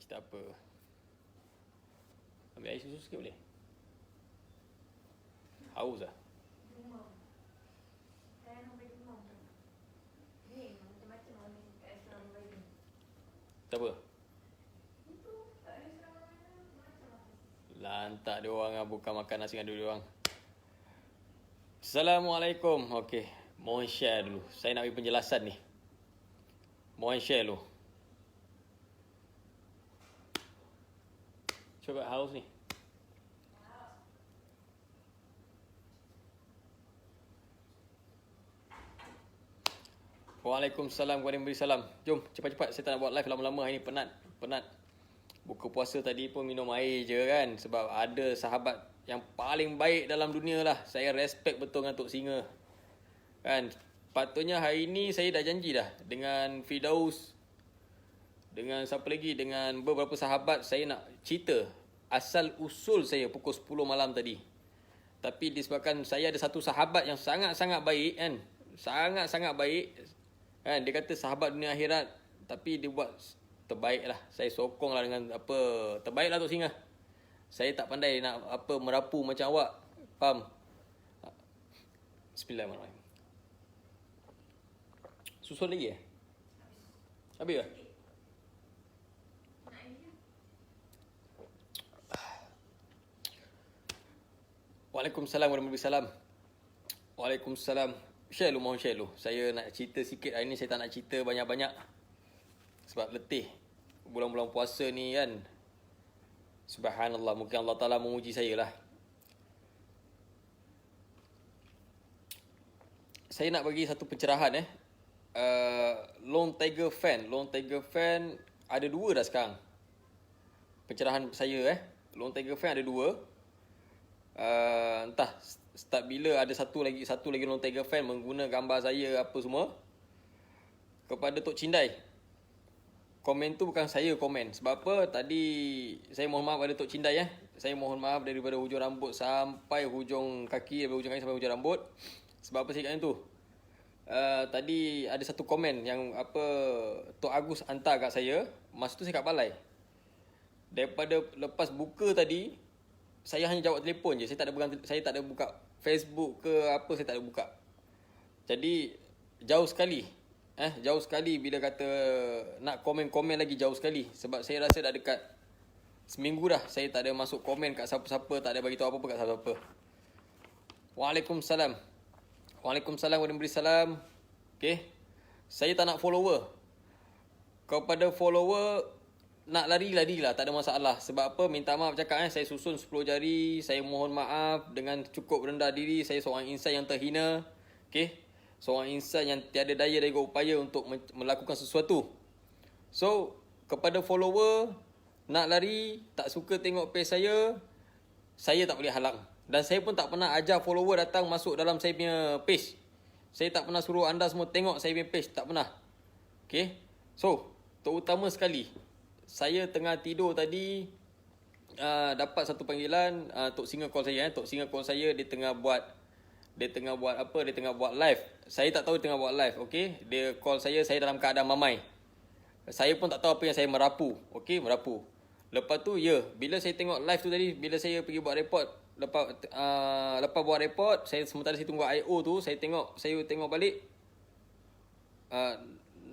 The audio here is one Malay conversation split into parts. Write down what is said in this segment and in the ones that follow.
cerita apa? Ambil air susu sikit boleh? Haus lah. Tak apa? Lantak dia orang lah, bukan makan nasi dengan dia orang. Assalamualaikum. Okey, mohon share dulu. Saya nak bagi penjelasan ni. Mohon share dulu. Cuba haus ni. Waalaikumsalam warahmatullahi wabarakatuh. Jom cepat-cepat, saya tak nak buat live lama-lama hari ni, penat. Buka puasa tadi pun minum air je kan, sebab ada sahabat yang paling baik dalam dunia lah. Saya respect betul dengan Tok Singa. Kan, patutnya hari ni saya dah janji dah dengan Firdaus, dengan siapa lagi, dengan beberapa sahabat saya nak cerita asal usul saya pukul 10 malam tadi. Tapi disebabkan saya ada satu sahabat yang sangat-sangat baik kan, sangat-sangat baik kan, dia kata sahabat dunia akhirat, tapi dia buat terbaik lah. Saya sokong lah dengan apa, terbaik lah Tok Singa. Saya tak pandai nak apa merapu macam awak, faham? Bismillahirrahmanirrahim. Susul lagi Habis ke? Waalaikumsalam warahmatullahi wabarakatuh. Waalaikumsalam. Share lu, mohon share lu. Saya nak cerita sikit hari ni, saya tak nak cerita banyak-banyak. Sebab letih. Bulan-bulan puasa ni kan. Subhanallah, mungkin Allah Ta'ala memuji saya lah. Saya nak bagi satu pencerahan Lone Tiger fan ada dua dah sekarang. Pencerahan saya Lone Tiger fan ada dua. Entah start bila ada satu lagi Lone Tiger fan mengguna gambar saya apa semua. Kepada Tok Cindai, komen tu bukan saya komen. Sebab apa? Tadi saya mohon maaf pada Tok Cindai Saya mohon maaf daripada hujung rambut sampai hujung kaki, daripada hujung kaki sampai hujung rambut. Sebab apa saya kat tu? Tadi ada satu komen yang apa Tok Agus hantar kat saya. Masa tu saya kat balai. Daripada lepas buka tadi, saya hanya jawab telefon je. Saya tak ada buka Facebook ke apa, saya tak ada buka. Jadi jauh sekali. Jauh sekali bila kata nak komen-komen lagi, jauh sekali. Sebab saya rasa dah dekat seminggu dah saya tak ada masuk komen kat siapa-siapa, tak ada bagi tahu apa-apa kat siapa-siapa. Waalaikumsalam. Waalaikumsalam warahmatullahi wabarakatuh. Okey. Saya tak nak follower. Kepada follower nak lari-lari lah, tak ada masalah. Sebab apa? Minta maaf cakap saya susun 10 jari. Saya mohon maaf dengan cukup rendah diri. Saya seorang insan yang terhina. Okey. Seorang insan yang tiada daya dan upaya untuk melakukan sesuatu. So, kepada follower nak lari, tak suka tengok page saya tak boleh halang. Dan saya pun tak pernah ajar follower datang masuk dalam saya punya page. Saya tak pernah suruh anda semua tengok saya punya page, tak pernah. Okay. So, terutama sekali, saya tengah tidur tadi, dapat satu panggilan, Tok Singa call saya. Tok Singa call saya, dia tengah buat live. Saya tak tahu dia tengah buat live, okay. Dia call saya dalam keadaan mamai. Saya pun tak tahu apa yang saya merapu, okay, merapu. Lepas tu, bila saya tengok live tu tadi, bila saya pergi buat report, lepas buat report, sementara saya tunggu I.O. tu, saya tengok balik,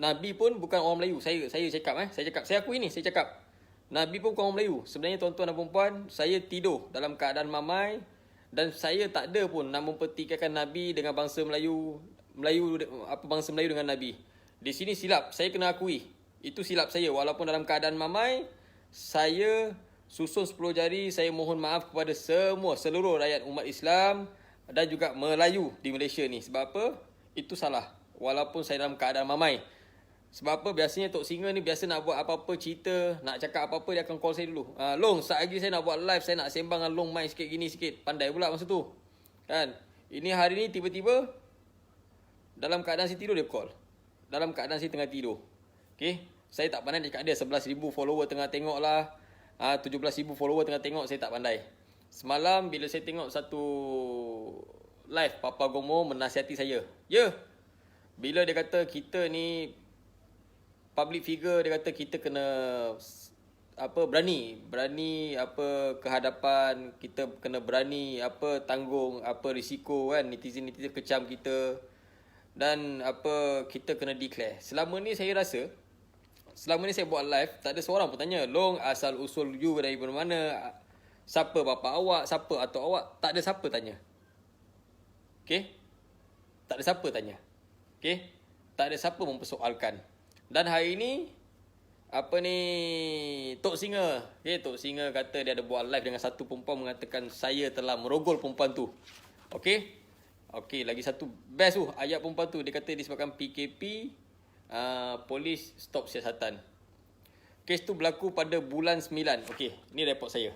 Nabi pun bukan orang Melayu. Saya akui ni, saya cakap Nabi pun bukan orang Melayu. Sebenarnya tuan-tuan dan puan-puan, saya tidur dalam keadaan mamai. Dan saya tak ada pun nak mempertikaikan Nabi dengan bangsa Melayu, bangsa Melayu dengan Nabi. Di sini silap, saya kena akui. Itu silap saya. Walaupun dalam keadaan mamai, saya susun 10 jari. Saya mohon maaf kepada seluruh rakyat umat Islam dan juga Melayu di Malaysia ni. Sebab apa? Itu salah. Walaupun saya dalam keadaan mamai. Sebab apa? Biasanya Tok Singa ni biasa nak buat apa-apa cerita, nak cakap apa-apa, dia akan call saya dulu. Long, saat lagi saya nak buat live, saya nak sembang dengan Long, main sikit gini sikit. Pandai pula masa tu. Kan? Ini hari ni tiba-tiba dalam keadaan saya tidur dia call. Dalam keadaan saya tengah tidur. Okay? Saya tak pandai dekat dia. 11,000 follower tengah tengok lah. 17,000 follower tengah tengok, saya tak pandai. Semalam bila saya tengok satu live, Papa Gomo menasihati saya. Bila dia kata kita ni public figure, dia kata kita kena berani apa kehadapan, kita kena berani apa tanggung apa risiko kan, netizen kecam kita, dan apa kita kena declare. Selama ni saya buat live, tak ada seorang pun tanya, Long, asal usul you dari mana, siapa bapa awak, siapa atuk awak, tak ada siapa tanya. Okay, tak ada siapa tanya. Okay, tak ada siapa mempersoalkan. Dan hari ni Tok Singa. Okay, Tok Singa kata dia ada buat live dengan satu perempuan mengatakan saya telah merogol perempuan tu. Okay, lagi satu best tu ayat perempuan tu. Dia kata disebabkan PKP, polis stop siasatan. Kes tu berlaku pada bulan 9. Okay, ni report saya.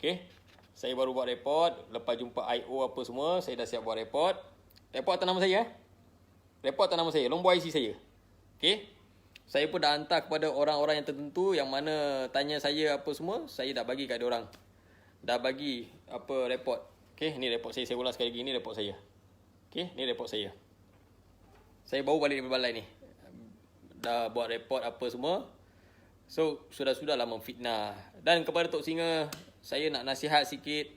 Okay, saya baru buat report. Lepas jumpa IO apa semua, saya dah siap buat report. Report atas nama saya. Report atas nama saya, nombor IC saya. Okay, saya pun dah hantar kepada orang-orang yang tertentu yang mana tanya saya apa semua, saya dah bagi kat dia orang. Dah bagi apa report. Okey, ni report saya. Saya ulang sekali lagi, ni report saya. Okey, ni report saya. Saya baru balik dari balai ni. Dah buat report apa semua. So, sudah-sudahlah memfitnah. Dan kepada Tok Singa, saya nak nasihat sikit.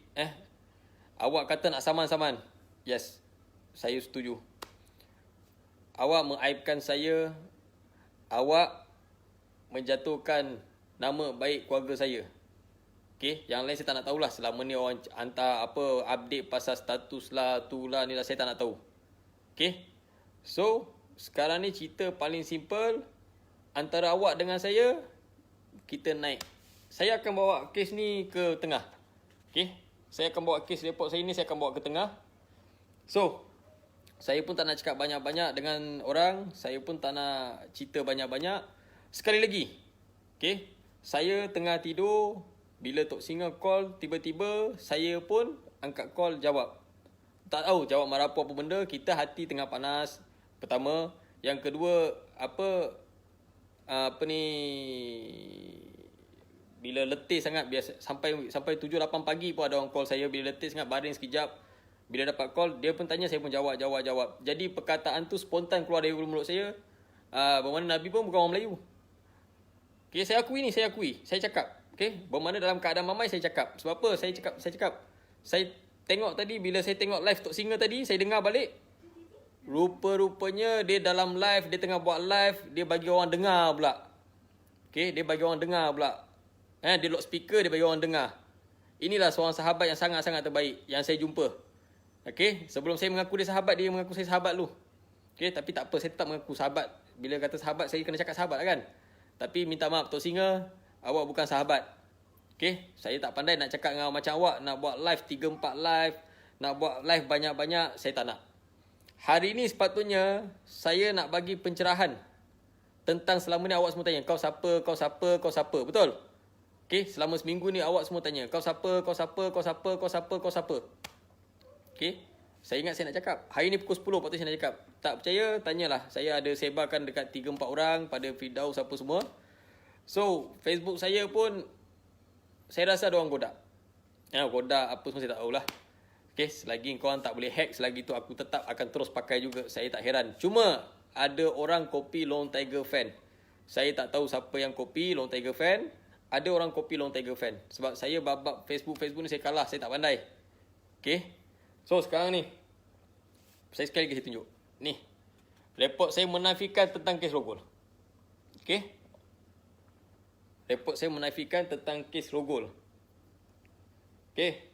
Awak kata nak saman-saman. Yes, saya setuju. Awak mengaibkan saya. Awak menjatuhkan nama baik keluarga saya. Okay, yang lain saya tak nak tahulah. Selama ni orang hantar apa update pasal status lah, tu lah, ni lah, saya tak nak tahu. Okay, so sekarang ni cerita paling simple. Antara awak dengan saya, kita naik. Saya akan bawa kes ni ke tengah. Okay, saya akan bawa kes report saya ni, saya akan bawa ke tengah. So, saya pun tak nak cakap banyak-banyak dengan orang. Saya pun tak nak cerita banyak-banyak. Sekali lagi. Okay, saya tengah tidur. Bila Tok Singa call, tiba-tiba saya pun angkat call, jawab. Tak tahu jawab marah apa benda. Kita hati tengah panas. Pertama. Yang kedua, bila letih sangat, biasa sampai 7-8 pagi pun ada orang call saya. Bila letih sangat, baring sekejap. Bila dapat call, dia pun tanya, saya pun jawab. Jadi perkataan tu spontan keluar dari mulut saya. Bermakna Nabi pun bukan orang Melayu. Okay, saya akui. Saya cakap. Okay, bermakna dalam keadaan mamai saya cakap. Sebab apa saya cakap? Saya tengok tadi, bila saya tengok live Tok Singa tadi, saya dengar balik. Rupa-rupanya dia dalam live, dia tengah buat live, dia bagi orang dengar pula. Okay, dia bagi orang dengar pula. Dia lock speaker, dia bagi orang dengar. Inilah seorang sahabat yang sangat-sangat terbaik yang saya jumpa. Okay, sebelum saya mengaku dia sahabat, dia mengaku saya sahabat dulu. Okay, tapi tak apa, saya tetap mengaku sahabat. Bila kata sahabat, saya kena cakap sahabat lah kan. Tapi minta maaf Tok Singa, awak bukan sahabat. Okay, saya tak pandai nak cakap dengan macam awak. Nak buat live 3-4 live, nak buat live banyak-banyak, saya tak nak. Hari ni sepatutnya saya nak bagi pencerahan tentang selama ni awak semua tanya, kau siapa, betul? Okay, selama seminggu ni awak semua tanya, kau siapa. Okay, saya ingat saya nak cakap. Hari ni pukul 10 patut saya nak cakap. Tak percaya, tanyalah. Saya ada sebarkan dekat 3-4 orang, pada Firdaus apa semua. So, Facebook saya pun, saya rasa ada orang godak. Godak apa semua saya tak tahulah. Okay, selagi korang tak boleh hack, selagi tu aku tetap akan terus pakai juga. Saya tak heran. Cuma, ada orang copy Long Tiger fan. Saya tak tahu siapa yang copy Long Tiger fan. Ada orang copy Long Tiger fan. Sebab saya babak Facebook ni saya kalah. Saya tak pandai. Okay. So sekarang ni, saya sekali lagi saya tunjuk. Ni, report saya menafikan tentang kes rogol. Okay. Report saya menafikan tentang kes rogol. Okay.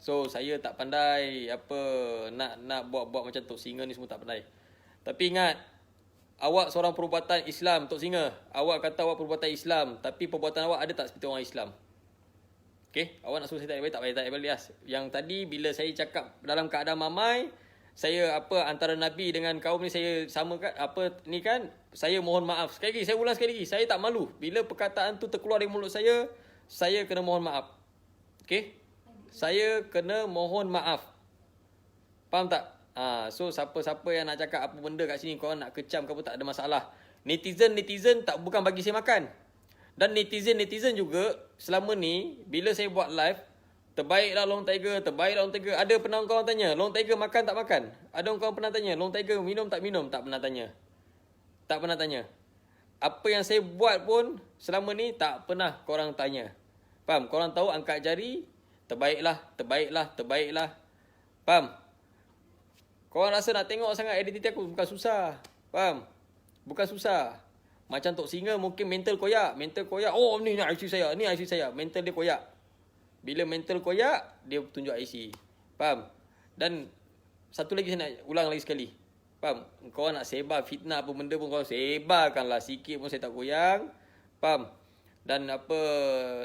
So saya tak pandai nak buat macam Tok Singa ni, semua tak pandai. Tapi ingat, awak seorang perubatan Islam, Tok Singa. Awak kata awak perubatan Islam, tapi perbuatan awak ada tak seperti orang Islam? Okay, awak nak suruh saya tak payah lias. Yang tadi bila saya cakap dalam keadaan mamai, saya antara Nabi dengan kaum ni saya samakan kan, saya mohon maaf. Sekali lagi, saya ulang sekali lagi, saya tak malu. Bila perkataan tu terkeluar dari mulut saya kena mohon maaf. Okay, saya kena mohon maaf. Faham tak? So siapa-siapa yang nak cakap apa benda kat sini, korang nak kecam ke apa, tak ada masalah. Netizen bukan bagi saya makan. Dan netizen juga selama ni bila saya buat live, terbaiklah Long Tiger. Ada pernah kawan tanya, Long Tiger makan tak makan? Ada kawan pernah tanya, Long Tiger minum tak minum? Tak pernah tanya. apa yang saya buat pun selama ni tak pernah korang tanya. Faham? Korang tahu angkat jari, terbaiklah, terbaiklah, terbaiklah. Faham? Korang rasa nak tengok sangat identiti aku, bukan susah. Faham? Bukan susah. Macam Tok Singa mungkin mental koyak. Mental koyak, oh ni IC saya, ni IC saya. Mental dia koyak. Bila mental koyak, dia tunjuk IC. Faham? Dan satu lagi saya nak ulang lagi sekali. Faham? Korang nak sebar fitnah apa benda pun korang sebarkanlah. Sikit pun saya tak goyang. Faham? Dan apa,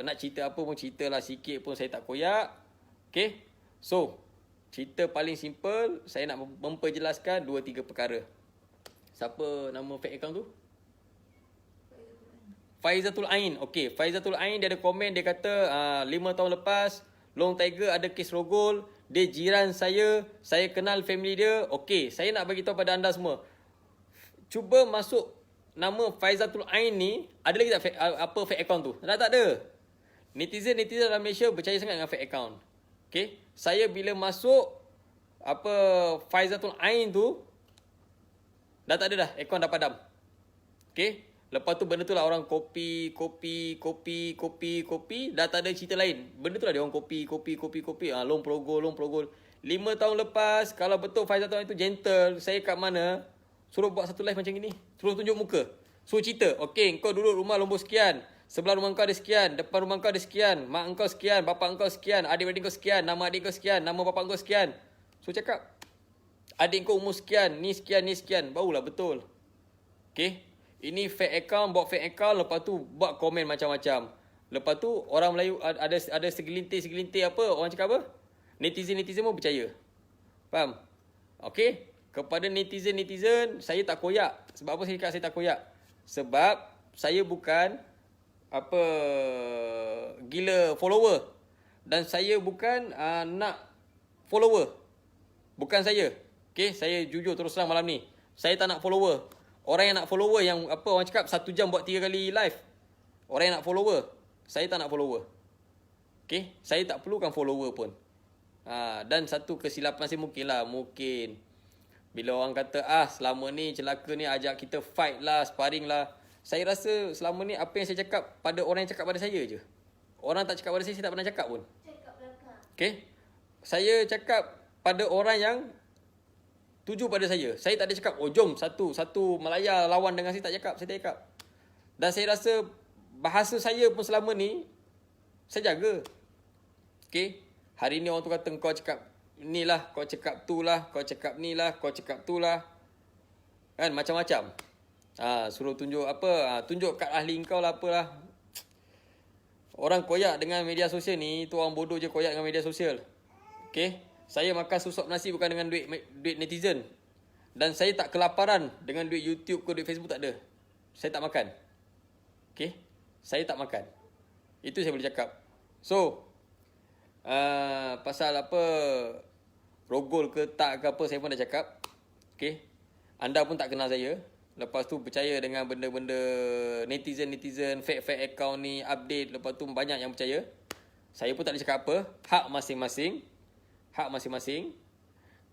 nak cerita apa pun ceritalah, sikit pun saya tak koyak. Okay? So, cerita paling simple, saya nak memperjelaskan 2-3 perkara. Siapa nama fake account tu? Faizatul Ain. Okay, Faizatul Ain dia ada komen, dia kata 5 tahun lepas Long Tiger ada kes rogol, dia jiran saya kenal family dia. Okay, saya nak bagi tahu pada anda semua. Cuba masuk nama Faizatul Ain ni, ada lagi tak fake account tu? Tak ada. Netizen dalam Malaysia percaya sangat dengan fake account. Okay, saya bila masuk Faizatul Ain tu, dah tak ada dah, account dah padam. Okay, lepas tu benda tu lah orang kopi, dah tak ada cerita lain. Benda tu lah dia orang kopi. Long progol. 5 tahun lepas, kalau betul Faizatul Ain tu gentle, saya kat mana, suruh buat satu live macam ni, suruh tunjuk muka, suruh cerita. Okay, kau duduk rumah Lombok sekian, sebelah rumah kau ada sekian, depan rumah kau ada sekian, mak kau sekian, bapak kau sekian, adik-adik kau sekian, nama adik kau sekian, nama bapak kau sekian. So cakap, adik kau umur sekian, ni sekian, barulah betul. Okay, ini fake account, buat fake account, lepas tu buat komen macam-macam. Lepas tu orang Melayu ada segelintir apa, orang cakap apa? Netizen pun percaya. Faham? Okay, kepada netizen saya tak koyak. Sebab apa saya cakap saya tak koyak? Sebab saya bukan gila follower, dan saya bukan nak follower. Bukan saya. Okay, saya jujur terus terang malam ni, saya tak nak follower. Orang yang nak follower, yang orang cakap 1 jam buat 3 kali live, orang yang nak follower, saya tak nak follower. Okay, saya tak perlukan follower pun. Dan satu kesilapan saya mungkin bila orang kata selama ni celaka ni ajak kita fight lah, sparring lah. Saya rasa selama ni apa yang saya cakap pada orang yang cakap pada saya je. Orang tak cakap pada saya tak pernah cakap pun. Okay, saya cakap pada orang yang tuju pada saya. Saya tak ada cakap, jom satu Malaya lawan dengan saya, tak cakap. Saya tak cakap. Dan saya rasa bahasa saya pun selama ni saya jaga. Okay, hari ni orang tu kata kau cakap ni lah, kau cakap tu lah, kau cakap ni lah, kau cakap tu lah, kan, macam-macam. Suruh tunjuk tunjuk kad ahli kau lah, apalah. Orang koyak dengan media sosial ni, tu orang bodoh je koyak dengan media sosial. Okay, saya makan susuk nasi bukan dengan duit netizen. Dan saya tak kelaparan dengan duit YouTube ke duit Facebook, tak ada. Saya tak makan. Okay, saya tak makan. Itu saya boleh cakap. So, pasal rogol ke tak ke apa, saya pun dah cakap. Okay, anda pun tak kenal saya. Lepas tu percaya dengan benda-benda netizen, fake account ni, update. Lepas tu banyak yang percaya. Saya pun tak boleh cakap apa. Hak masing-masing.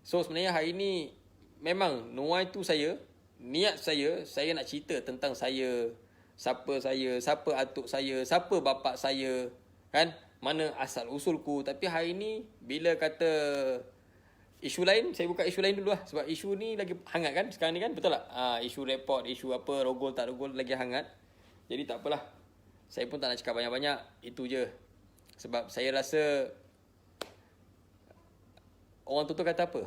So sebenarnya hari ni memang nuai tu saya, niat saya nak cerita tentang saya, siapa atuk saya, siapa bapak saya, kan, mana asal usulku. Tapi hari ni bila kata isu lain, saya buka isu lain dulu lah. Sebab isu ni lagi hangat kan sekarang ni kan, betul tak? Isu report, isu apa, rogol tak rogol lagi hangat. Jadi tak apalah, saya pun tak nak cakap banyak-banyak. Itu je. Sebab saya rasa orang tu kata apa?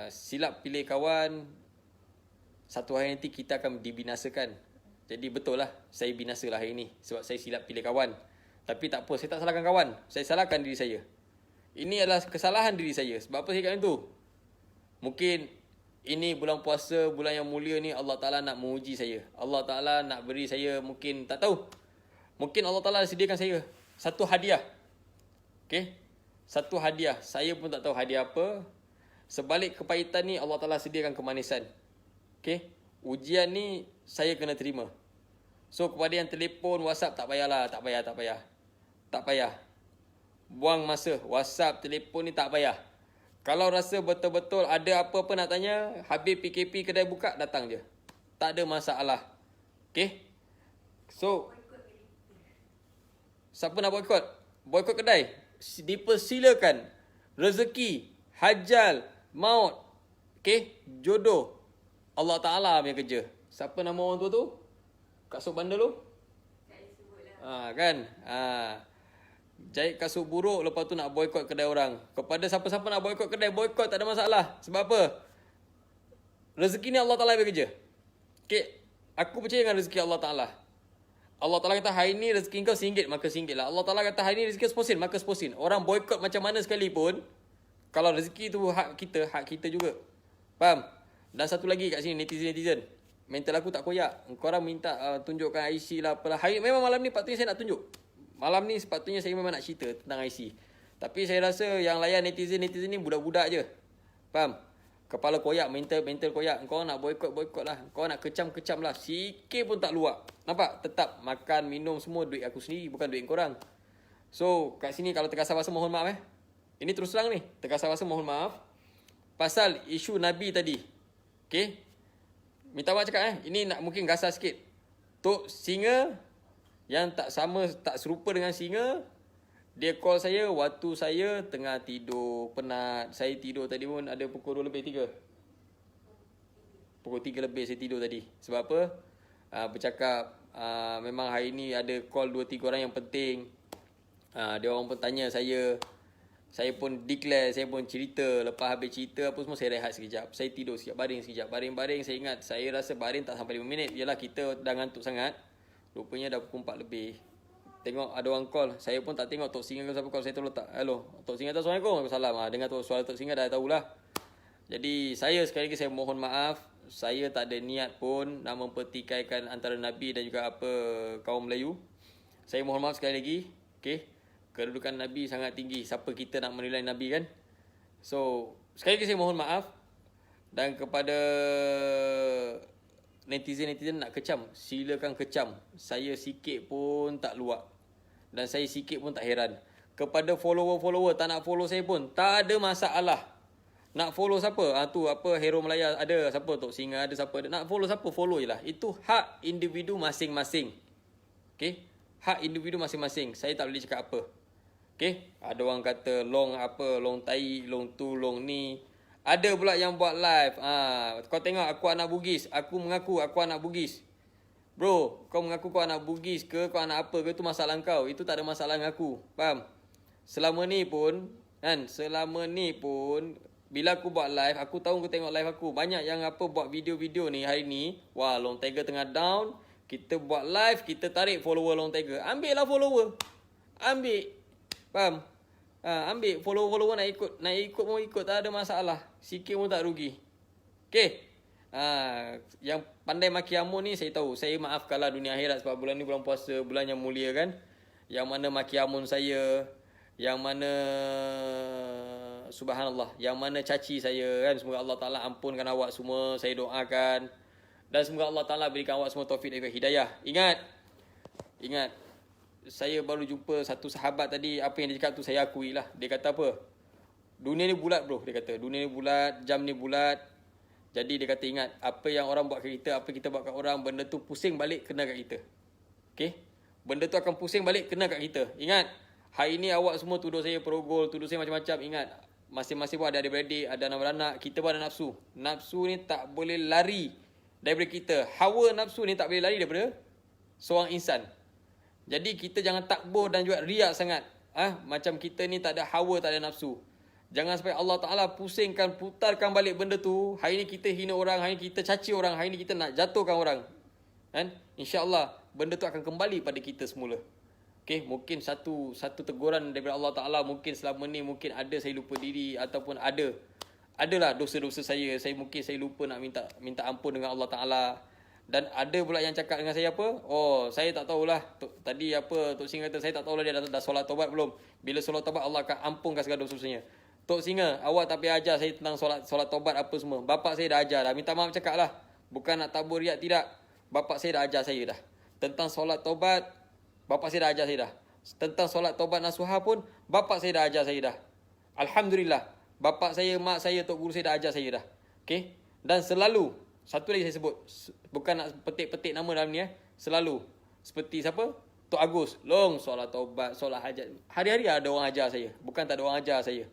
Silap pilih kawan, satu hari nanti kita akan dibinasakan. Jadi betul lah, saya binasa lah hari ni sebab saya silap pilih kawan. Tapi tak apa, saya tak salahkan kawan, saya salahkan diri saya. Ini adalah kesalahan diri saya. Sebab apa saya kata itu? Mungkin ini bulan puasa, bulan yang mulia ni, Allah Ta'ala nak menguji saya. Allah Ta'ala nak beri saya, mungkin tak tahu, mungkin Allah Ta'ala sediakan saya satu hadiah. Okay, satu hadiah. Saya pun tak tahu hadiah apa. Sebalik kepahitan ni, Allah Ta'ala sediakan kemanisan. Okay, ujian ni saya kena terima. So kepada yang telefon, WhatsApp, tak payahlah. Tak payah. Buang masa. WhatsApp, telefon ni tak payah. Kalau rasa betul-betul ada apa-apa nak tanya, habis PKP kedai buka, datang je. Tak ada masalah. Okay. So, siapa nak boykot? Boykot kedai. Dipersilakan. Rezeki, hajal, maut, okay, jodoh. Allah Ta'ala punya kerja. Siapa nama orang tua tu? Kasut bandar tu? Kan? Jahit kasut buruk, lepas tu nak boykot kedai orang. Kepada siapa-siapa nak boykot kedai, boykot tak ada masalah. Sebab apa? Rezeki ni Allah Ta'ala punya kerja. Okay. Aku percaya dengan rezeki Allah Ta'ala. Allah Ta'ala kata hari ni rezeki kau RM1, maka RM1 lah. Allah Ta'ala kata hari ni rezeki RM10, maka RM10. Orang boykot macam mana sekalipun, kalau rezeki tu hak kita juga. Faham? Dan satu lagi kat sini, netizen. Mental aku tak koyak. Korang minta tunjukkan IC lah apalah. Memang malam ni patutnya saya nak tunjuk. Malam ni sepatutnya saya memang nak cerita tentang IC. Tapi saya rasa yang layan netizen ni budak-budak je. Faham? Kepala koyak, mental koyak. Kau nak boykot lah. Kau nak kecam lah. Sikit pun tak luak. Nampak? Tetap makan, minum semua duit aku sendiri, bukan duit korang. So, kat sini kalau terkasar bahasa mohon maaf Ini terus terang ni. Terkasar bahasa mohon maaf. Pasal isu Nabi tadi. Okay? Minta maaf cakap Ini nak mungkin gasar sikit. Tok Singa yang tak serupa dengan Singa, dia call saya waktu saya tengah tidur, penat. Saya tidur tadi pun ada pukul 2 lebih 3. Pukul 3 lebih saya tidur tadi. Sebab apa? Bercakap memang hari ni ada call 2-3 orang yang penting. Dia orang pun tanya saya. Saya pun declare, saya pun cerita. Lepas habis cerita apa semua, saya rehat sekejap. Saya tidur sekejap, baring sekejap. Baring-baring saya ingat, saya rasa baring tak sampai 5 minit. Yalah kita dah ngantuk sangat. Rupanya dah pukul 4 lebih. Tengok ada orang call. Saya pun tak tengok Tok Singa ke siapa call. Saya terus letak. Hello, Tok Singa, Assalamualaikum. Salam. Dengar suara Tok Singa dah tahulah. Jadi saya sekali lagi saya mohon maaf. Saya tak ada niat pun nak mempertikaikan antara Nabi dan juga apa kaum Melayu. Saya mohon maaf sekali lagi. Okay. Kedudukan Nabi sangat tinggi. Siapa kita nak menilai Nabi kan? So, sekali lagi saya mohon maaf. Dan kepada netizen nak kecam, silakan kecam. Saya sikit pun tak luak. Dan saya sikit pun tak heran. Kepada follower tak nak follow saya pun, tak ada masalah. Nak follow siapa? Tu apa Hero Melaya ada, siapa Tok Singa ada, siapa ada. Nak follow siapa? Follow je lah. Itu hak individu masing-masing. Okay? Hak individu masing-masing. Saya tak boleh cakap apa. Okay? Ada orang kata long apa, long tai, long tu, long ni. Ada pula yang buat live. Kau tengok aku anak Bugis. Aku mengaku aku anak Bugis. Bro, kau mengaku kau anak Bugis ke, kau anak apa ke, itu masalah kau. Itu tak ada masalah dengan aku. Faham? Selama ni pun, bila aku buat live, aku tahu kau tengok live aku. Banyak yang apa buat video-video ni hari ni. Wah, Long Tiger tengah down. Kita buat live, kita tarik follower Long Tiger. Ambil lah follower. Ambil. Faham? Ambil follower nak ikut pun ikut, tak ada masalah. Sikit pun tak rugi. Okay. Yang pandai maki amun ni saya tahu. Saya maafkanlah dunia akhirat sebab bulan ni bulan puasa, bulan yang mulia kan. Yang mana maki amun saya, yang mana subhanallah, yang mana caci saya kan. Semoga Allah Ta'ala ampunkan awak semua. Saya doakan. Dan semoga Allah Ta'ala berikan awak semua taufik dan hidayah. Ingat. Saya baru jumpa satu sahabat tadi. Apa yang dia cakap tu saya akui lah. Dia kata apa? Dunia ni bulat bro. Dia kata dunia ni bulat, jam ni bulat. Jadi dia kata ingat, apa yang orang buat kat kita, apa kita buat kat orang, benda tu pusing balik kena kat kita. Okay? Benda tu akan pusing balik kena kat kita. Ingat, hari ni awak semua tuduh saya perogol, tuduh saya macam-macam. Ingat, masing-masing pun ada adik-beradik, ada anak beranak. Kita pun ada nafsu. Nafsu ni tak boleh lari daripada kita. Hawa nafsu ni tak boleh lari daripada seorang insan. Jadi kita jangan takbur dan juga riak sangat. Macam kita ni tak ada hawa, tak ada nafsu. Jangan sampai Allah Ta'ala pusingkan, putarkan balik benda tu. Hari ni kita hina orang, hari ni kita caci orang, hari ni kita nak jatuhkan orang. Kan? InsyaAllah, benda tu akan kembali pada kita semula. Okay, mungkin satu teguran daripada Allah Ta'ala. Mungkin selama ni, mungkin ada saya lupa diri. Ataupun adalah dosa-dosa saya. Saya lupa nak minta ampun dengan Allah Ta'ala. Dan ada pula yang cakap dengan saya apa? Oh, saya tak tahulah. Tadi apa, Tok Singa kata, saya tak tahulah dia dah solat taubat belum. Bila solat taubat, Allah akan ampunkan segala dosa-dosanya. Tok Singa, awak tak payah ajar saya tentang solat taubat apa semua. Bapak saya dah ajar dah. Minta maaf cakap lah. Bukan nak tabur riak, tidak. Bapak saya dah ajar saya dah. Tentang solat taubat, bapak saya dah ajar saya dah. Tentang solat taubat nasuha pun, bapak saya dah ajar saya dah. Alhamdulillah. Bapak saya, mak saya, tok guru saya dah ajar saya dah. Okay? Dan selalu, satu lagi saya sebut. Bukan nak petik-petik nama dalam ni Selalu. Seperti siapa? Tok Agus. Long solat taubat, solat hajat. Hari-hari ada orang ajar saya. Bukan tak ada orang ajar saya.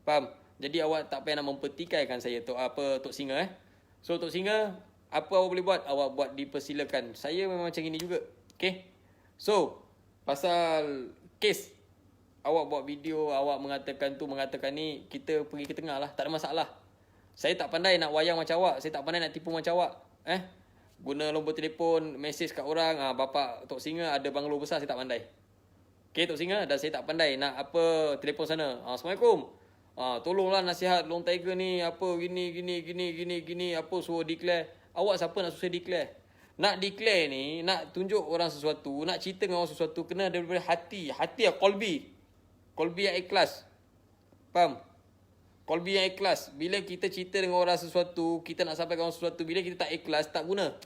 Faham? Jadi awak tak payah nak mempertikaikan saya Tok Singa. So Tok Singa, apa awak boleh buat? Awak buat, dipersilakan. Saya memang macam ini juga. Okay? So, pasal kes awak buat video, awak mengatakan tu, mengatakan ni, kita pergi ke tengah lah. Tak ada masalah. Saya tak pandai nak wayang macam awak. Saya tak pandai nak tipu macam awak. Guna nombor telefon, mesej kat orang. Bapak Tok Singa ada banglo besar, saya tak pandai. Okay Tok Singa, dan saya tak pandai nak apa telefon sana. Assalamualaikum. Tolonglah nasihat Long Tiger ni, apa gini, apa suruh declare. Awak siapa nak susah declare? Nak declare ni, nak tunjuk orang sesuatu, nak cerita dengan orang sesuatu, kena daripada hati. Hati lah, qalbi. Qalbi yang ikhlas. Faham? Qalbi yang ikhlas. Bila kita cerita dengan orang sesuatu, kita nak sampaikan orang sesuatu, bila kita tak ikhlas, tak guna.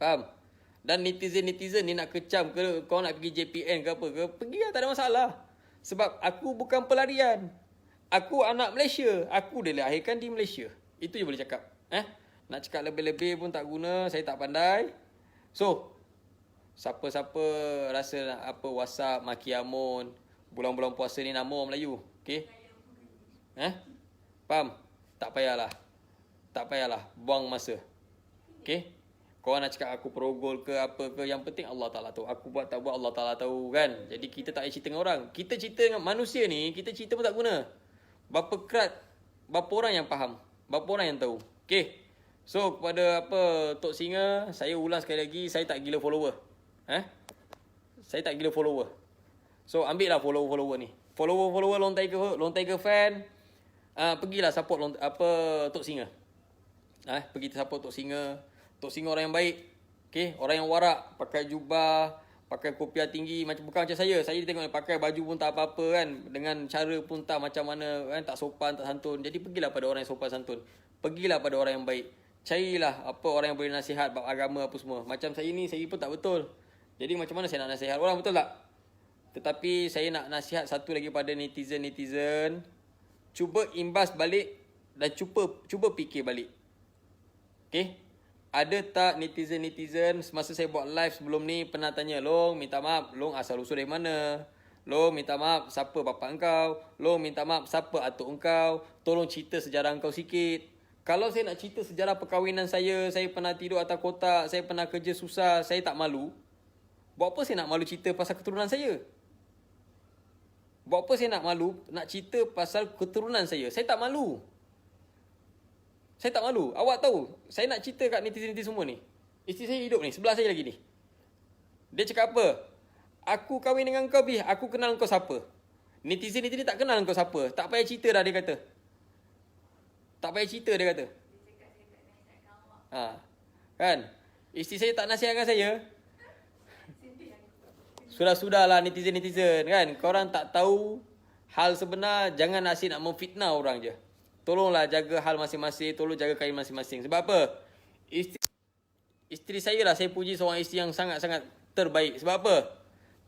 Faham? Dan netizen ni nak kecam ke, kau nak pergi JPN ke apa ke, pergi lah, tak ada masalah. Sebab aku bukan pelarian. Aku anak Malaysia. Aku dilahirkan di Malaysia. Itu je boleh cakap. Nak cakap lebih-lebih pun tak guna. Saya tak pandai. So, siapa-siapa rasa nak apa WhatsApp, maki Amun, bulan-bulan puasa ni nama orang Melayu. Okay? Faham? Tak payahlah. Tak payahlah. Buang masa. Okay? Korang nak cakap aku perogol ke apa ke, yang penting Allah Ta'ala tahu. Aku buat tak buat Allah Ta'ala tahu kan. Jadi kita tak payah cerita dengan orang. Kita cerita dengan manusia ni, kita cerita pun tak guna. Berapa orang yang faham? Berapa orang yang tahu? Okay. So kepada Tok Singa, saya ulang sekali lagi, saya tak gila follower. Saya tak gila follower. So ambil lah follower ni. Follower Long Tiger fan. Pergilah support Tok Singa. Pergi support Tok Singa. Tok Singa orang yang baik. Okay, orang yang warak, pakai jubah, pakai kopiah tinggi, bukan macam saya. Saya tengok pakai baju pun tak apa-apa kan, dengan cara pun tak macam mana kan, tak sopan, tak santun. Jadi pergilah pada orang yang sopan santun. Pergilah pada orang yang baik. Carilah orang yang boleh nasihat bab agama apa semua. Macam saya ni, saya pun tak betul. Jadi macam mana saya nak nasihat orang, betul tak? Tetapi saya nak nasihat satu lagi pada netizen. Cuba imbas balik dan cuba fikir balik. Okay? Ada tak netizen semasa saya buat live sebelum ni pernah tanya, Long minta maaf, Long asal usul dari mana? Long minta maaf, siapa bapa engkau? Long minta maaf, siapa atuk engkau? Tolong cerita sejarah engkau sikit. Kalau saya nak cerita sejarah perkahwinan saya pernah tidur atas kotak, saya pernah kerja susah, saya tak malu. Buat apa saya nak malu cerita pasal keturunan saya? Buat apa saya nak malu nak cerita pasal keturunan saya? Saya tak malu. Saya tak malu. Awak tahu, saya nak cerita kat netizen-netizen semua ni. Isteri saya hidup ni, sebelah saya lagi ni. Dia cakap apa? Aku kahwin dengan kau, Bih. Aku kenal kau siapa? Netizen ni tak kenal kau siapa. Tak payah cerita dah, dia kata. Tak payah cerita, dia kata. Kan? Isteri saya tak nasihatkan saya. Sudah-sudahlah netizen kan. Korang tak tahu hal sebenar, jangan asyik nak memfitnah orang je. Tolonglah jaga hal masing-masing, tolong jaga kain masing-masing. Sebab apa? Isteri saya lah, saya puji seorang isteri yang sangat-sangat terbaik. Sebab apa?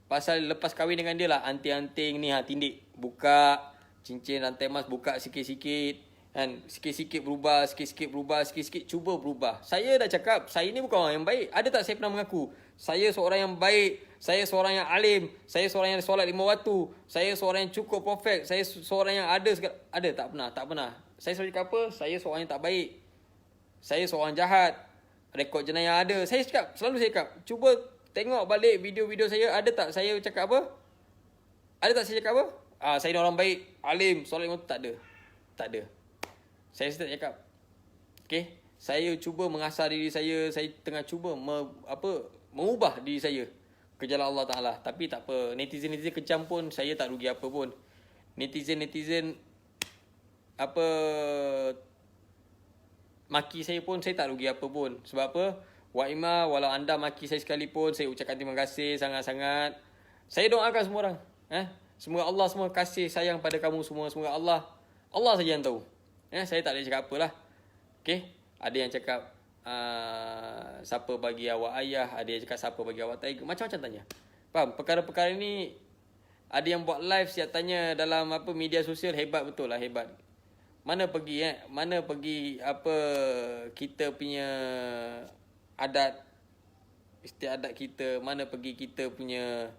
Pasal lepas kahwin dengan dia lah, anting-anting ni tindik. Buka, cincin rantai emas buka sikit-sikit. Kan? Sikit-sikit berubah, sikit-sikit cuba berubah. Saya dah cakap, saya ni bukan orang yang baik. Ada tak saya pernah mengaku? Saya seorang yang baik, saya seorang yang alim, saya seorang yang solat 5 waktu, saya seorang yang cukup perfect, saya seorang yang ada segala. Ada? Tak pernah. Saya selalu cakap apa? Saya seorang yang tak baik. Saya seorang jahat. Rekod jenayah ada. Selalu saya cakap, cuba tengok balik video-video saya, ada tak saya cakap apa? Ada tak saya cakap apa? Saya ni orang baik, alim, solat 5 waktu. Tak ada. Saya tak cakap. Okay? Saya cuba mengasah diri saya tengah cuba mengubah diri saya ke jalan Allah Ta'ala. Tapi tak apa, netizen kecam pun saya tak rugi apa pun. Netizen maki saya pun saya tak rugi apa pun. Sebab apa? Wa'imah, walau anda maki saya sekalipun, saya ucapkan terima kasih sangat-sangat. Saya doakan semua orang. Semoga Allah semua kasih sayang pada kamu semua. Semoga Allah saja yang tahu. Saya tak boleh cakap apalah. Okay? Ada yang cakap siapa bagi awak ayah, ada yang cakap siapa bagi awak tiger, macam-macam tanya. Faham? Perkara-perkara ni ada yang buat live siap tanya dalam media sosial, hebat betul lah, hebat. Mana pergi kita punya adat istiadat kita, mana pergi kita punya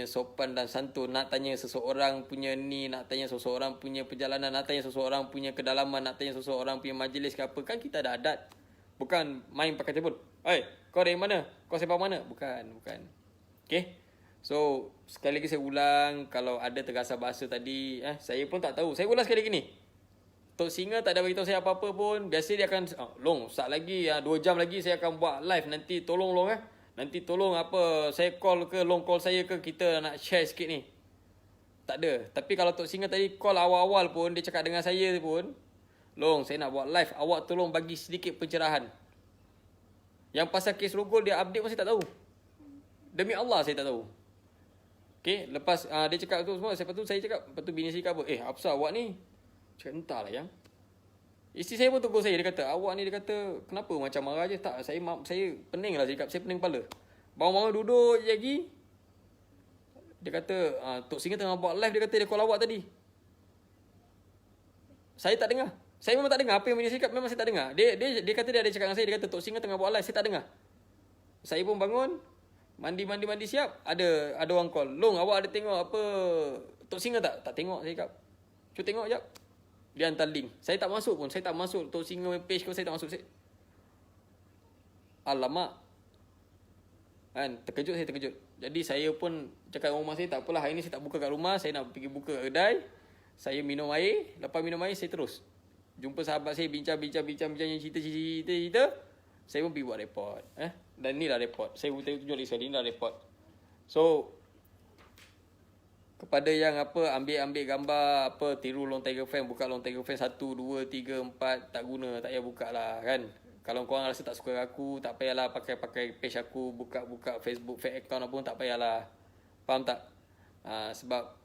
sopan dan santun. Nak tanya seseorang punya ni, nak tanya seseorang punya perjalanan, nak tanya seseorang punya kedalaman, nak tanya seseorang punya majlis ke apa, kan kita ada adat. Bukan main pakai telefon. Kau dari mana? Kau sembang mana? Bukan. Okay. So sekali lagi saya ulang, kalau ada tergasar bahasa tadi, saya pun tak tahu. Saya ulang sekali lagi ni. Tok Singa tak ada beritahu saya apa-apa pun. Biasa dia akan, Long, start lagi, 2 jam lagi saya akan buat live. Nanti tolong Long Nanti tolong saya call ke, Long call saya ke, kita nak share sikit ni. Tak ada. Tapi kalau Tok Singa tadi call awal-awal pun, dia cakap dengan saya pun, Long, saya nak buat live, awak tolong bagi sedikit pencerahan. Yang pasal kes rogol dia update pun saya tak tahu. Demi Allah saya tak tahu. Okay, lepas dia cakap tu semua, lepas tu saya cakap, lepas tu bini saya cakap apa? Apa awak ni? Cakap, entahlah yang. Isteri saya pun tegur saya. Dia kata, awak ni, dia kata, kenapa macam marah je? Tak, saya pening lah. Saya pening kepala. Bangun-bangun duduk je lagi. Dia kata, Tok Singa tengah buat live. Dia kata, dia call awak tadi. Saya tak dengar. Saya memang tak dengar. Apa yang bini saya cakap, memang saya tak dengar. Dia kata dia ada cakap dengan saya. Dia kata, Tok Singa tengah buat live. Saya tak dengar. Saya pun bangun. Mandi siap. Ada orang call. Long, awak ada tengok apa Tok Singa tak? Tak tengok, saya cakap. Cuba tengok sekejap. Dia hantar link. Saya tak masuk pun. Saya tak masuk Tok Singa page ke, saya tak masuk. Alamak. Kan, saya terkejut. Jadi saya pun cakap dengan rumah saya, tak apalah, hari ni saya tak buka kat rumah. Saya nak pergi buka kedai. Saya minum air. Lepas minum air, saya terus jumpa sahabat saya, bincang cerita. Saya pun pergi buat report. Dan ni lah report. Saya tunjuk lagi sekali, ni lah report. So, kepada yang ambil gambar, tiru Long Tiger Fan, buka Long Tiger Fan 1, 2, 3, 4, tak guna, tak payah buka lah kan. Kalau korang rasa tak suka aku, tak payahlah pakai page aku, buka Facebook fake account pun tak payahlah. Faham tak? Sebab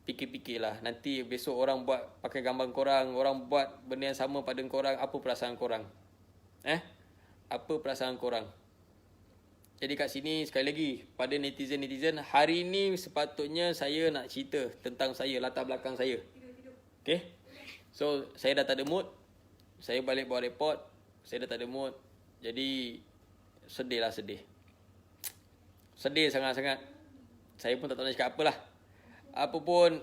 fikir-fikirlah, nanti besok orang buat pakai gambar korang, orang buat benda yang sama pada korang, apa perasaan korang? Apa perasaan korang? Jadi kat sini sekali lagi, pada netizen, hari ni sepatutnya saya nak cerita tentang saya, latar belakang saya. Okay? So, saya dah tak ada mood. Saya balik buat report. Saya dah tak ada mood. Jadi, sedih. Sedih sangat-sangat. Saya pun tak tahu nak cakap apalah. Apa pun,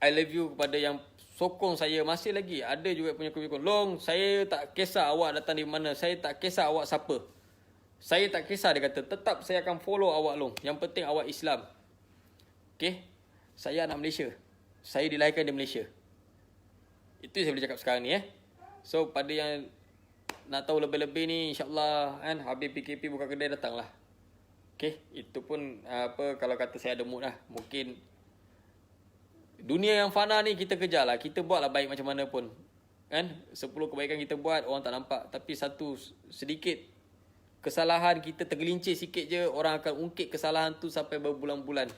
I love you kepada yang sokong saya. Masih lagi, ada juga punya kebaikan. Long, saya tak kisah awak datang di mana. Saya tak kisah awak siapa. Saya tak kisah, dia kata, tetap saya akan follow awak Long. Yang penting awak Islam. Okay? Saya anak Malaysia. Saya dilahirkan di Malaysia. Itu yang saya boleh cakap sekarang ni. So, pada yang nak tahu lebih-lebih ni, insyaAllah kan, habis PKP buka kedai, datanglah. Okay? Itu pun, kalau kata saya ada mood lah. Mungkin, dunia yang fana ni kita kejar lah. Kita buat lah baik macam mana pun. Kan? 10 kebaikan kita buat, orang tak nampak. Tapi satu sedikit kesalahan kita tergelincir sikit je, orang akan ungkit kesalahan tu sampai berbulan-bulan.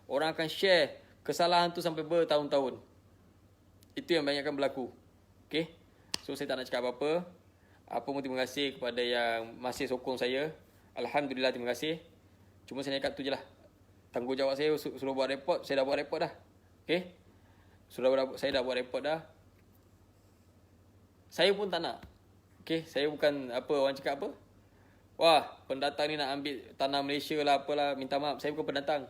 Orang akan share kesalahan tu sampai bertahun-tahun. Itu yang banyak akan berlaku. Okay? So, saya tak nak cakap apa-apa. Apa pun terima kasih kepada yang masih sokong saya. Alhamdulillah, terima kasih. Cuma saya nak cakap tu je lah. Tanggungjawab saya suruh buat report, saya dah buat report dah. Okay? Saya dah buat report dah. Saya pun tak nak. Okay? Saya bukan orang cakap apa. Wah, pendatang ni nak ambil tanah Malaysia lah, apalah. Minta maaf, saya bukan pendatang.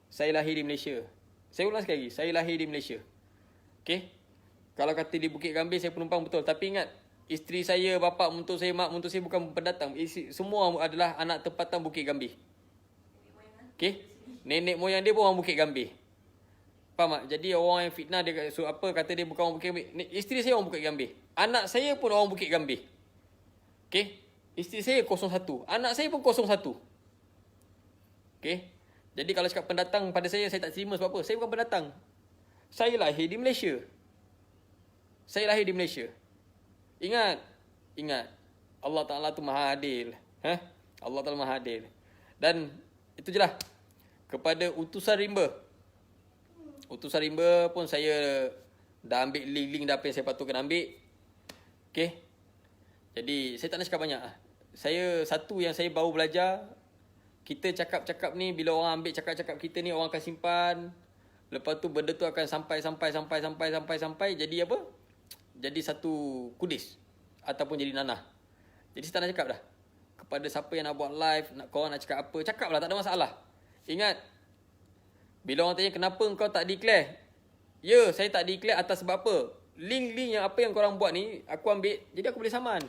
Saya lahir di Malaysia. Saya ulang sekali lagi, saya lahir di Malaysia. Okay? Kalau kata di Bukit Gambir, saya penumpang betul. Tapi ingat, isteri saya, bapa mentua saya, mak mentua saya bukan pendatang. Semua adalah anak tempatan Bukit Gambir. Okay? Nenek moyang dia pun orang Bukit Gambir. Faham tak? Jadi orang yang fitnah, dia kata dia bukan orang Bukit Gambir. Isteri saya orang Bukit Gambir. Anak saya pun orang Bukit Gambir. Okay? Isteri saya 01. Anak saya pun 01. Okay? Jadi kalau cakap pendatang pada saya tak terima sebab apa? Saya bukan pendatang. Saya lahir di Malaysia. Ingat. Allah Ta'ala tu maha adil. Allah Ta'ala maha adil. Dan itu je lah. Kepada utusan rimba. Utusan rimba pun saya dah ambil link dah apa yang saya patutkan ambil. Okay? Jadi saya tak nak cakap banyak. Satu yang saya baru belajar, kita cakap-cakap ni, bila orang ambil cakap-cakap kita ni, orang akan simpan. Lepas tu benda tu akan sampai. Jadi apa? Jadi satu kudis. Ataupun jadi nanah. Jadi saya tak nak cakap dah. kepada siapa yang nak buat live, korang nak cakap apa, cakap lah, tak ada masalah. Ingat, bila orang tanya kenapa kau tak declare, ya, saya tak declare atas sebab apa. Link-link yang apa yang korang buat ni, aku ambil, jadi aku boleh saman.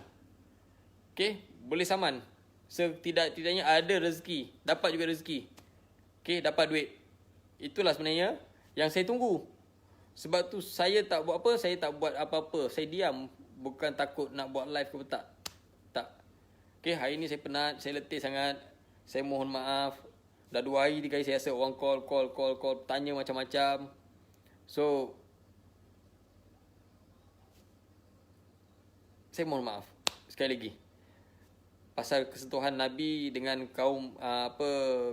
Okay, boleh saman. Setidak-tidaknya ada rezeki, dapat juga rezeki. Okay, dapat duit. Itulah sebenarnya yang saya tunggu. Sebab tu saya tak buat apa, saya tak buat apa-apa. Saya diam, bukan takut nak buat live ke tak. Tak. Okay, hari ni saya penat, saya letih sangat. Saya mohon maaf. Dah 2 hari, 3 hari saya rasa orang call, tanya macam-macam. So, saya mohon maaf sekali lagi. Pasal kesentuhan Nabi dengan kaum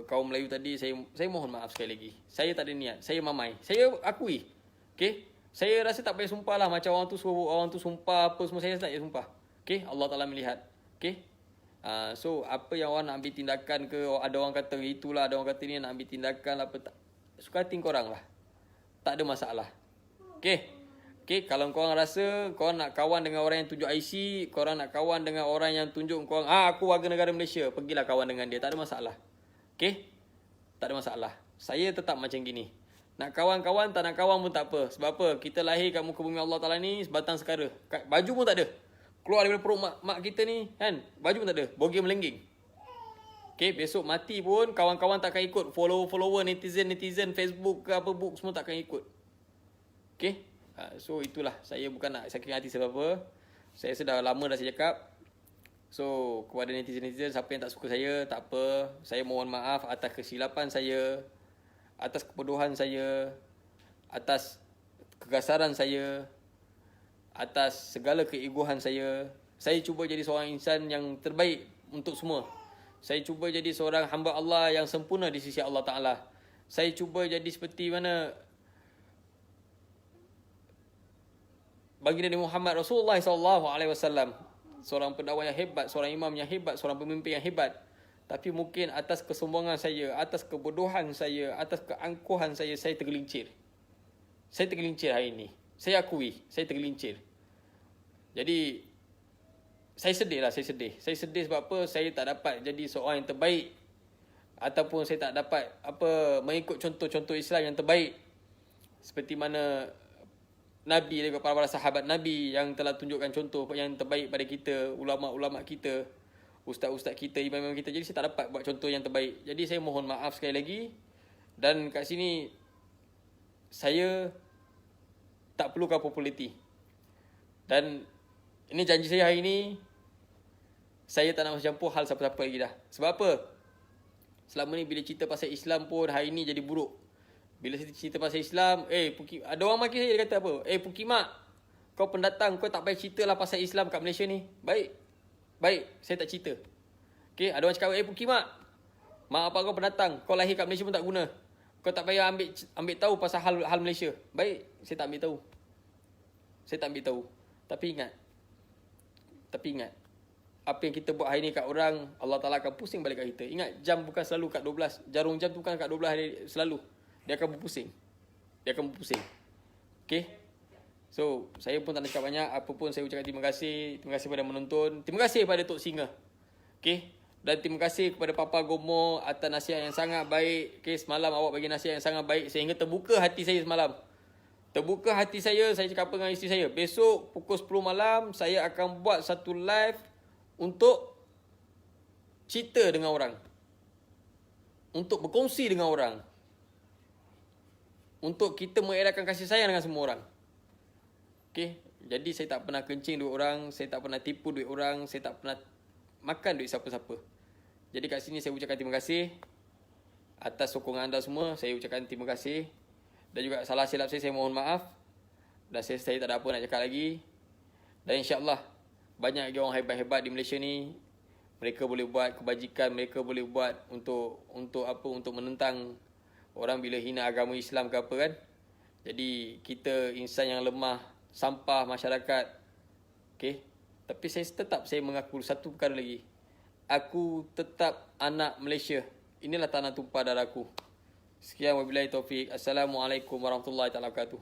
kaum Melayu tadi, saya mohon maaf sekali lagi. Saya tak ada niat, saya mamai. Saya akui. Okay? Saya rasa tak payah sumpah lah. Macam orang tu suruh orang tu sumpah apa semua, saya tak payah sumpah. Okay? Allah Ta'ala melihat. Okay? So, apa yang orang nak ambil tindakan ke, ada orang kata itulah, ada orang kata ni nak ambil tindakan lah, apa tak. Suka hati korang lah. Tak ada masalah. Okay? Okay, kalau korang rasa korang nak kawan dengan orang yang tunjuk IC, korang nak kawan dengan orang yang tunjuk korang, aku warga negara Malaysia, pergilah kawan dengan dia. Tak ada masalah. Okay? Tak ada masalah. Saya tetap macam gini. Nak kawan-kawan, tak nak kawan pun tak apa. Sebab apa? Kita lahir kat muka bumi Allah Ta'ala ni sebatang sekara. Baju pun tak ada. Keluar daripada perut mak kita ni, kan? Baju pun tak ada. Bogey melengging. Okay, besok mati pun kawan-kawan takkan ikut. Follower, netizen, Facebook ke apa book semua takkan ikut. Okay? So itulah. Saya bukan nak sakit hati siapa-apa. Saya sudah lama dah saya cakap. So kepada netizen, siapa yang tak suka saya, tak apa. Saya mohon maaf atas kesilapan saya, atas kebodohan saya, atas kegasaran saya, atas segala keegoan saya. Saya cuba jadi seorang insan yang terbaik untuk semua. Saya cuba jadi seorang hamba Allah yang sempurna di sisi Allah Ta'ala. Saya cuba jadi seperti mana baginda Nabi Muhammad Rasulullah SAW. Seorang pendakwah yang hebat, seorang imam yang hebat, seorang pemimpin yang hebat. Tapi mungkin atas kesombongan saya, atas kebodohan saya, atas keangkuhan saya tergelincir. Saya tergelincir hari ini. Saya akui, saya tergelincir. Jadi, saya sedih lah, saya sedih. Saya sedih sebab apa? Saya tak dapat jadi seorang yang terbaik. Ataupun saya tak dapat mengikut contoh-contoh Islam yang terbaik. Seperti mana Nabi dan para sahabat Nabi yang telah tunjukkan contoh yang terbaik pada kita, ulama-ulama kita, ustaz-ustaz kita, imam-imam kita. Jadi saya tak dapat buat contoh yang terbaik. Jadi saya mohon maaf sekali lagi. Dan kat sini saya tak perlukan populariti. Dan ini janji saya hari ini, saya tak nak masuk campur hal siapa-siapa lagi dah. Sebab apa? Selama ni bila cerita pasal Islam pun hari ni jadi buruk. Bila saya cerita pasal Islam, ada orang maki saya, dia kata apa? Pukimak, kau pendatang, kau tak payah cerita lah pasal Islam kat Malaysia ni. Baik, saya tak cerita. Okay, ada orang cakap, Pukimak, mak apa kau pendatang, kau lahir kat Malaysia pun tak guna. Kau tak payah ambil tahu pasal hal Malaysia. Baik, saya tak ambil tahu. Tapi ingat, apa yang kita buat hari ni kat orang, Allah Ta'ala akan pusing balik kat kita. Ingat, jam bukan selalu kat 12. Jarum jam tu bukan kat 12 hari selalu. Dia akan berpusing. Okay? So, saya pun tak nak cakap banyak. Apa pun saya ucapkan terima kasih. Terima kasih kepada menonton. Terima kasih kepada Tok Singa. Okay? Dan terima kasih kepada Papa Gomo atas nasihat yang sangat baik. Okay, semalam awak bagi nasihat yang sangat baik sehingga terbuka hati saya semalam. Terbuka hati saya cakap apa dengan isteri saya. Besok pukul 10 malam, saya akan buat satu live untuk cerita dengan orang. Untuk berkongsi dengan orang. Untuk kita mengedarkan kasih sayang dengan semua orang. Okay? Jadi saya tak pernah kencing duit orang, saya tak pernah tipu duit orang, saya tak pernah makan duit siapa-siapa. Jadi kat sini saya ucapkan terima kasih atas sokongan anda semua. Saya ucapkan terima kasih. Dan juga salah silap saya mohon maaf. Dan saya tak ada apa nak cakap lagi. Dan insyaAllah banyak lagi orang hebat-hebat di Malaysia ni. Mereka boleh buat kebajikan, mereka boleh buat untuk menentang orang bila hina agama Islam ke apa kan. Jadi kita insan yang lemah, sampah masyarakat. Okay. Tapi saya mengaku satu perkara lagi. Aku tetap anak Malaysia. Inilah tanah tumpah darahku. Sekian wabillahi taufik. Assalamualaikum warahmatullahi wabarakatuh.